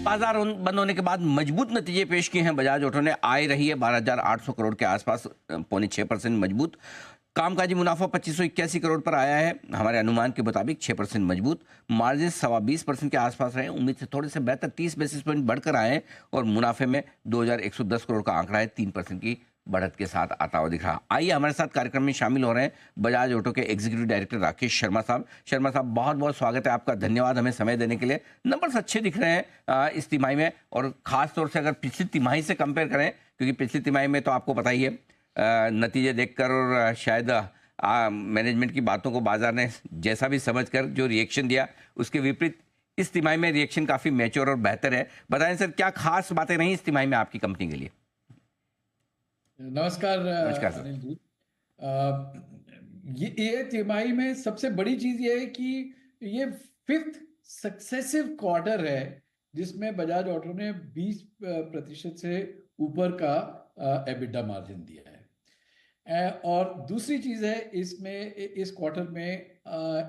बाजार बंद होने के बाद मजबूत नतीजे पेश किए हैं बजाज ऑटो ने। आय रही है 12,800 करोड़ के आसपास, पौने 6% मजबूत। कामकाजी मुनाफा 2581 करोड़ पर आया है, हमारे अनुमान के मुताबिक 6% मजबूत। मार्जिन 20% के आसपास रहे, उम्मीद से थोड़े से बेहतर 30 बेसिस पॉइंट बढ़कर आए हैं। और मुनाफे में 2110 करोड़ का आंकड़ा है, 3% की बढ़त के साथ आता हुआ दिख रहा। आइए हमारे साथ कार्यक्रम में शामिल हो रहे हैं बजाज ऑटो के एग्जीक्यूटिव डायरेक्टर राकेश शर्मा साहब। शर्मा साहब, बहुत बहुत स्वागत है आपका, धन्यवाद हमें समय देने के लिए। नंबर्स अच्छे दिख रहे हैं इस तिमाही में, और खास तौर से अगर पिछली तिमाही से कंपेयर करें, क्योंकि पिछली तिमाही में तो आपको पता ही है नतीजे देखकर और शायद मैनेजमेंट की बातों को बाजार ने जैसा भी समझकर जो रिएक्शन दिया, उसके विपरीत इस तिमाही में रिएक्शन काफी मैच्योर और बेहतर है। बताएं सर, क्या खास बातें रही इस तिमाही में आपकी कंपनी के लिए? नमस्कार नमस्कार सर। अनिल जी। ये तिमाही में सबसे बड़ी चीज ये है कि ये 5th सक्सेसिव क्वार्टर है जिसमें बजाज ऑटो ने 20% से ऊपर का एबिटा मार्जिन दिया है। और दूसरी चीज है इसमें, इस क्वार्टर में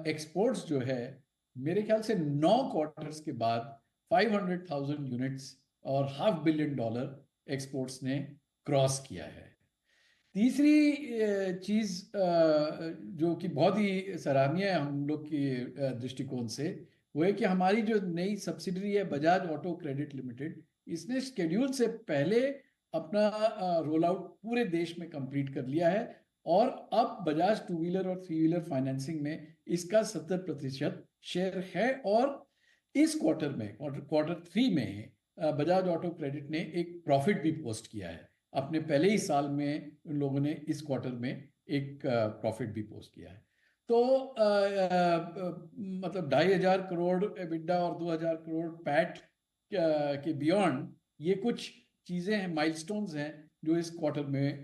एक्सपोर्ट्स जो है, मेरे ख्याल से 9 क्वार्टर्स के बाद 500,000 यूनिट्स और $500 million एक्सपोर्ट्स ने क्रॉस किया है। तीसरी चीज जो कि बहुत ही सराहनीय है हम लोग की दृष्टिकोण से, वो है कि हमारी जो नई सब्सिडरी है बजाज ऑटो क्रेडिट लिमिटेड, इसने शेड्यूल से पहले अपना रोल आउट पूरे देश में कंप्लीट कर लिया है। और अब बजाज 2 व्हीलर और 3 व्हीलर फाइनेंसिंग में इसका 70% शेयर है। और इस क्वार्टर में, क्वार्टर 3 में, बजाज ऑटो क्रेडिट ने एक प्रॉफिट भी पोस्ट किया है। अपने पहले ही साल में उन लोगों ने इस क्वार्टर में एक प्रॉफिट भी पोस्ट किया है। तो मतलब 2,500 करोड़ एबिटा और 2,000 करोड़ पैट के बियॉन्ड ये कुछ चीजें हैं, माइलस्टोन्स हैं जो इस क्वार्टर में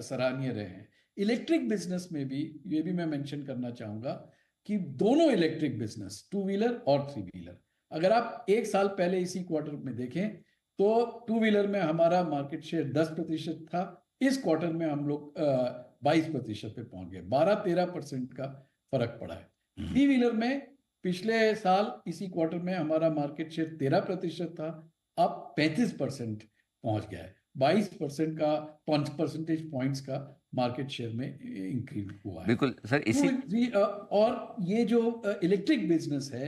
सराहनीय रहे हैं। इलेक्ट्रिक बिजनेस में भी ये भी मैं मेंशन करना चाहूंगा कि दोनों इलेक्ट्रिक बिजनेस 2 व्हीलर और 3 व्हीलर, अगर आप एक साल पहले इसी क्वार्टर में देखें तो 2 व्हीलर में हमारा मार्केट शेयर 10% था। इस क्वार्टर में हम लोग 22% पे पहुंच गए, 12-13% का फर्क पड़ा है। 3 व्हीलर में पिछले साल इसी क्वार्टर में हमारा मार्केट शेयर 13% था, अब 35% पहुंच गया है। 22% का 5 परसेंटेज पॉइंट्स का मार्केट शेयर में इंक्रीज हुआ है। बिल्कुल सर, इसी और ये जो इलेक्ट्रिक बिजनेस है,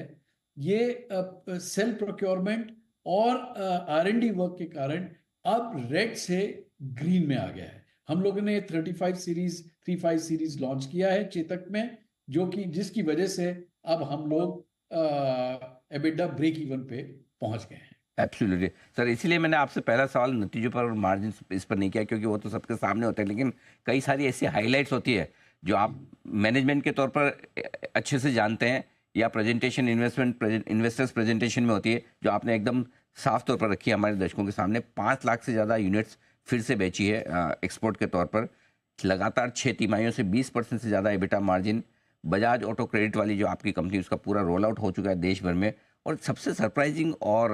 ये सेल प्रोक्योरमेंट और R&D वर्क के कारण अब रेड से ग्रीन में आ गया है। हम लोगों ने 35 सीरीज लॉन्च किया है चेतक में, जो कि जिसकी वजह से अब हम लोग एबिटा ब्रेक इवन पे पहुंच गए हैं। एब्सोल्युटली सर, इसीलिए मैंने आपसे पहला सवाल नतीजों पर और मार्जिन इस पर नहीं किया, क्योंकि वो तो सबके सामने होते हैं, लेकिन कई सारी ऐसी हाइलाइट्स होती है जो आप मैनेजमेंट के तौर पर अच्छे से जानते हैं, या प्रेजेंटेशन इन्वेस्टर्स प्रेजेंटेशन में होती है, जो आपने एकदम साफ तौर पर रखी है हमारे दर्शकों के सामने। 5 लाख से ज़्यादा यूनिट्स फिर से बेची है एक्सपोर्ट के तौर पर, लगातार 6 तिमाहियों से 20% से ज़्यादा EBITDA margin. Bajaj auto credit वाली जो आपकी कंपनी, उसका पूरा रोल आउट हो चुका है देश भर में। और सबसे सरप्राइजिंग और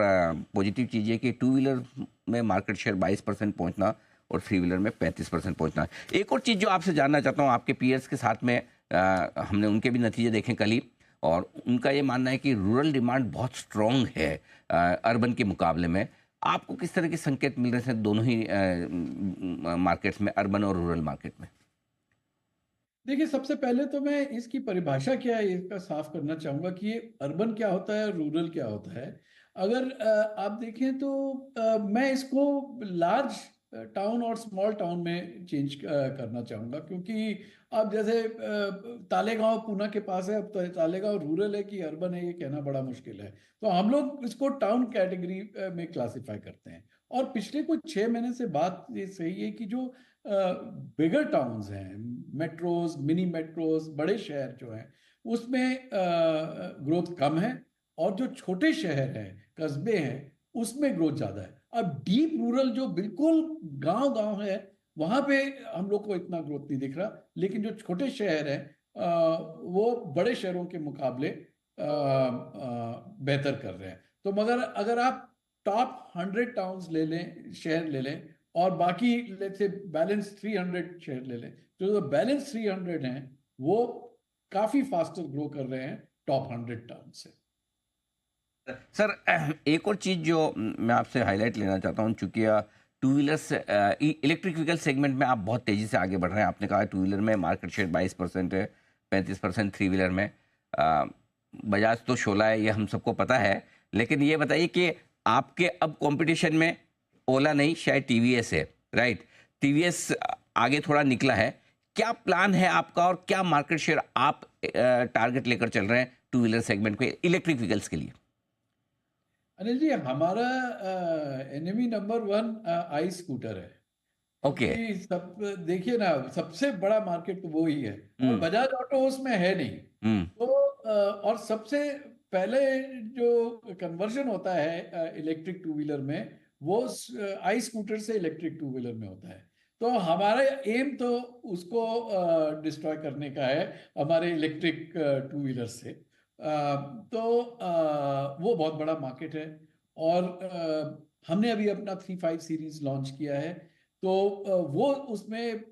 पॉजिटिव चीज़ है कि 2 व्हीलर में मार्केट शेयर 22% पहुंचना और 3 व्हीलर में 35% पहुंचना। एक और चीज़ जो आपसे जानना चाहता हूं, आपके पीयर्स के साथ में हमने उनके भी नतीजे देखे कल ही, और उनका ये मानना है कि रूरल डिमांड बहुत स्ट्रॉन्ग है अर्बन के मुकाबले में। आपको किस तरह के संकेत मिल रहे हैं दोनों ही मार्केट्स में, अर्बन और रूरल मार्केट में? देखिए, सबसे पहले तो मैं इसकी परिभाषा क्या है इसका साफ करना चाहूंगा कि ये अर्बन क्या होता है और रूरल क्या होता है। अगर आप देखें तो मैं इसको लार्ज टाउन और स्मॉल टाउन में चेंज करना चाहूंगा, क्योंकि अब जैसे तालेगांव पूना के पास है, अब तो तालेगांव रूरल है कि अर्बन है ये कहना बड़ा मुश्किल है। तो हम लोग इसको टाउन कैटेगरी में क्लासिफाई करते हैं। और पिछले कुछ 6 महीने से बात ये सही है कि जो बिगर टाउन्स हैं, मेट्रोज, मिनी मेट्रोज, बड़े शहर जो हैं, उसमें ग्रोथ कम है। और जो छोटे शहर हैं, कस्बे हैं, उसमें ग्रोथ ज़्यादा है। अब डीप रूरल जो बिल्कुल गांव गांव है, वहां पे हम लोग को इतना ग्रोथ नहीं दिख रहा। लेकिन जो छोटे शहर हैं वो बड़े शहरों के मुकाबले बेहतर कर रहे हैं। तो मगर अगर आप टॉप 100 टाउन्स ले लें, शहर ले लें, और बाकी लेट्स से बैलेंस 300 शेयर ले लें, जो बैलेंस 300 हैं वो काफी फास्टर ग्रो कर रहे हैं टॉप 100 टाउन से। सर एक और चीज़ जो मैं आपसे हाईलाइट लेना चाहता हूँ, चूँकि two wheelers electric vehicle segment में आप बहुत तेज़ी से आगे बढ़ रहे हैं। आपने कहा टू व्हीलर में मार्केट शेयर 22% है, 35% थ्री व्हीलर में। अ, बजाज तो शोला है, ये हम सबको पता है। लेकिन ये बताइए कि आपके अब कंपटीशन में ओला नहीं, शायद टीवीएस है, राइट? टीवीएस आगे थोड़ा निकला है। क्या प्लान है आपका और क्या मार्केट शेयर आप टारगेट लेकर चल रहे हैं टू व्हीलर सेगमेंट को इलेक्ट्रिक व्हीकल्स के लिए? अनिल जी, हमारा एनिमी नंबर वन आई स्कूटर है। ओके। क्योंकि सब देखिए ना, सबसे बड़ा मार्केट तो वो ही है, और हुँ, बजाज ऑटो उसमें है नहीं। हुँ, तो और सबसे पहले जो कन्वर्जन होता है इलेक्ट्रिक टू व्हीलर में, वो आई स्कूटर से इलेक्ट्रिक टू व्हीलर में होता है। तो हमारा एम तो उसको डिस्ट्रॉय करने का है, हमारे इलेक्ट्रिक टू व्हीलर से। तो वो बहुत बड़ा मार्केट है। और हमने अभी अपना 35 सीरीज लॉन्च किया है। तो वो उसमें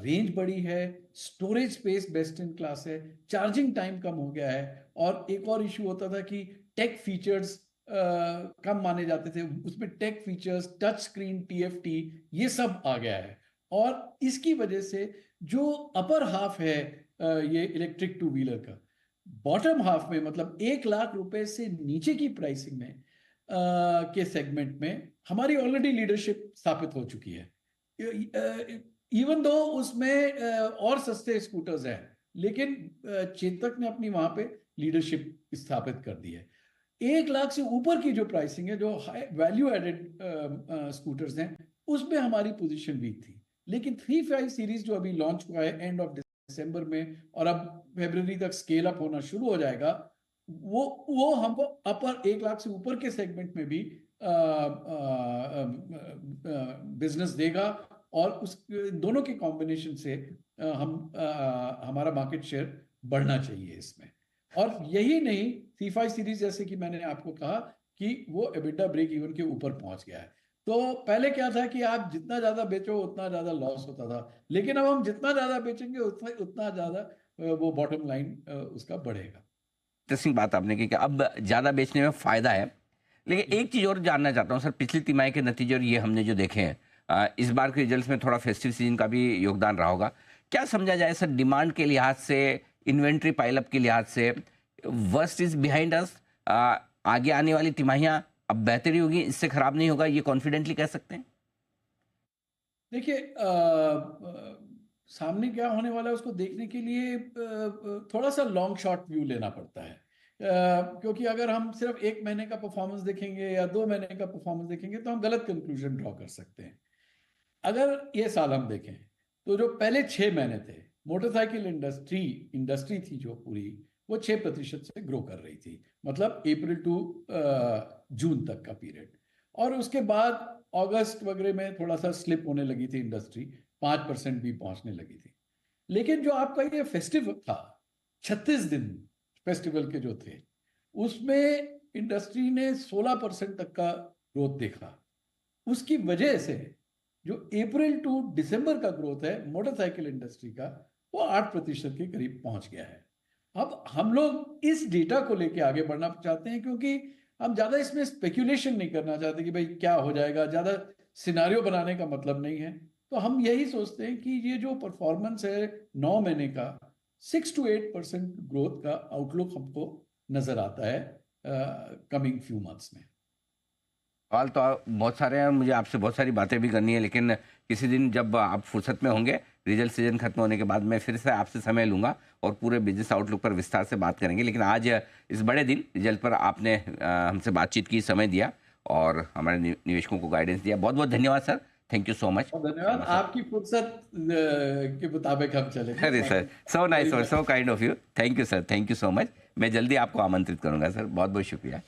रेंज बड़ी है, storage space best in class है, चार्जिंग टाइम कम हो गया है। और एक और इशू होता था कि टेक फीचर्स कम माने जाते थे, उसमें tech features, touch screen, TFT, ये सब आ गया है। और इसकी वजह से जो अपर हाफ है ये इलेक्ट्रिक टू व्हीलर का, बॉटम हाफ में, मतलब 1 लाख रुपए से नीचे की प्राइसिंग में के सेगमेंट में हमारी ऑलरेडी लीडरशिप स्थापित हो चुकी है। इवन दो उसमें और सस्ते स्कूटर्स हैं, लेकिन चेतक ने अपनी वहां पे लीडरशिप स्थापित कर दी है। 1 लाख से ऊपर की जो प्राइसिंग है, जो हाई वैल्यू एडेड स्कूटर्स हैं, उसमें हमारी पोजीशन वीक थी। लेकिन 35 सीरीज जो अभी लॉन्च हुआ है एंड ऑफ दिसंबर में, और अब फरवरी तक स्केल अप होना शुरू हो जाएगा, वो हमको अपर 1 लाख से ऊपर के सेगमेंट में भी बिजनेस देगा। और उस दोनों के कॉम्बिनेशन से हमारा मार्केट शेयर बढ़ना चाहिए इसमें। और यही नहीं, C5 सीरीज जैसे कि मैंने आपको कहा कि वो एबिटा ब्रेक इवन के ऊपर पहुंच गया है। तो पहले क्या था कि आप जितना ज्यादा बेचो उतना ज्यादा लॉस होता था, लेकिन अब हम जितना ज्यादा बेचेंगे उतना उतना ज्यादा वो बॉटम लाइन उसका बढ़ेगा। इंटरेस्टिंग बात आपने की कि अब ज़्यादा बेचने में फ़ायदा है। लेकिन एक चीज़ और जानना चाहता हूँ सर, पिछली तिमाही के नतीजे और ये हमने जो देखे हैं, इस बार के रिजल्ट्स में थोड़ा फेस्टिव सीजन का भी योगदान रहा होगा। क्या समझा जाए सर, डिमांड के लिहाज से, इन्वेंट्री पाइलअप के लिहाज से, वर्स्ट इज़ बिहाइंड अस? आगे आने वाली तिमाहियाँ अब बेहतरी होगी, इससे खराब नहीं होगा, ये कॉन्फिडेंटली कह सकते हैं? देखिए, सामने क्या होने वाला है उसको देखने के लिए थोड़ा सा लॉन्ग शॉट व्यू लेना पड़ता है। क्योंकि अगर हम सिर्फ 1 महीने का परफॉर्मेंस देखेंगे या 2 महीने का परफॉर्मेंस देखेंगे तो हम गलत कंक्लूजन ड्रॉ कर सकते हैं। अगर ये साल हम देखें, तो जो पहले 6 महीने थे, मोटरसाइकिल इंडस्ट्री थी जो पूरी, वो 6% से ग्रो कर रही थी, मतलब अप्रैल टू जून तक का पीरियड। और उसके बाद अगस्त वगैरह में थोड़ा सा स्लिप होने लगी थी इंडस्ट्री, 5% भी पहुंचने लगी थी। लेकिन जो आपका ये फेस्टिव था, 36 दिन फेस्टिवल के जो थे, उसमें इंडस्ट्री ने 16% तक का ग्रोथ देखा। उसकी वजह से जो अप्रैल टू दिसंबर का ग्रोथ है मोटरसाइकिल इंडस्ट्री का, वो 8% के करीब पहुंच गया है। अब हम लोग इस डेटा को लेके आगे बढ़ना चाहते हैं, क्योंकि हम ज्यादा इसमें स्पेक्यूलेशन नहीं करना चाहते कि भाई क्या हो जाएगा, ज्यादा सिनारियो बनाने का मतलब नहीं है। तो हम यही सोचते हैं कि ये जो परफॉर्मेंस है 9 महीने का, 6 to 8% ग्रोथ का आउटलुक हमको नजर आता है कमिंग फ्यू मंथ्स में। सवाल तो बहुत सारे हैं, मुझे आपसे बहुत सारी बातें भी करनी है, लेकिन किसी दिन जब आप फुर्सत में होंगे, रिजल्ट सीजन खत्म होने के बाद, मैं फिर से आपसे समय लूंगा और पूरे बिजनेस आउटलुक पर विस्तार से बात करेंगे। लेकिन आज इस बड़े दिन रिजल्ट पर आपने हमसे बातचीत की, समय दिया और हमारे निवेशकों को गाइडेंस दिया। बहुत बहुत धन्यवाद sir, thank you so much. और धन्यवाद, शर्मा सर। आपकी फुर्सत के मुताबिक हम चलेंगे। अरे सर, सो नाइस और so kind of you. Thank you sir, thank you so much. मैं जल्दी आपको आमंत्रित करूंगा सर, बहुत बहुत शुक्रिया।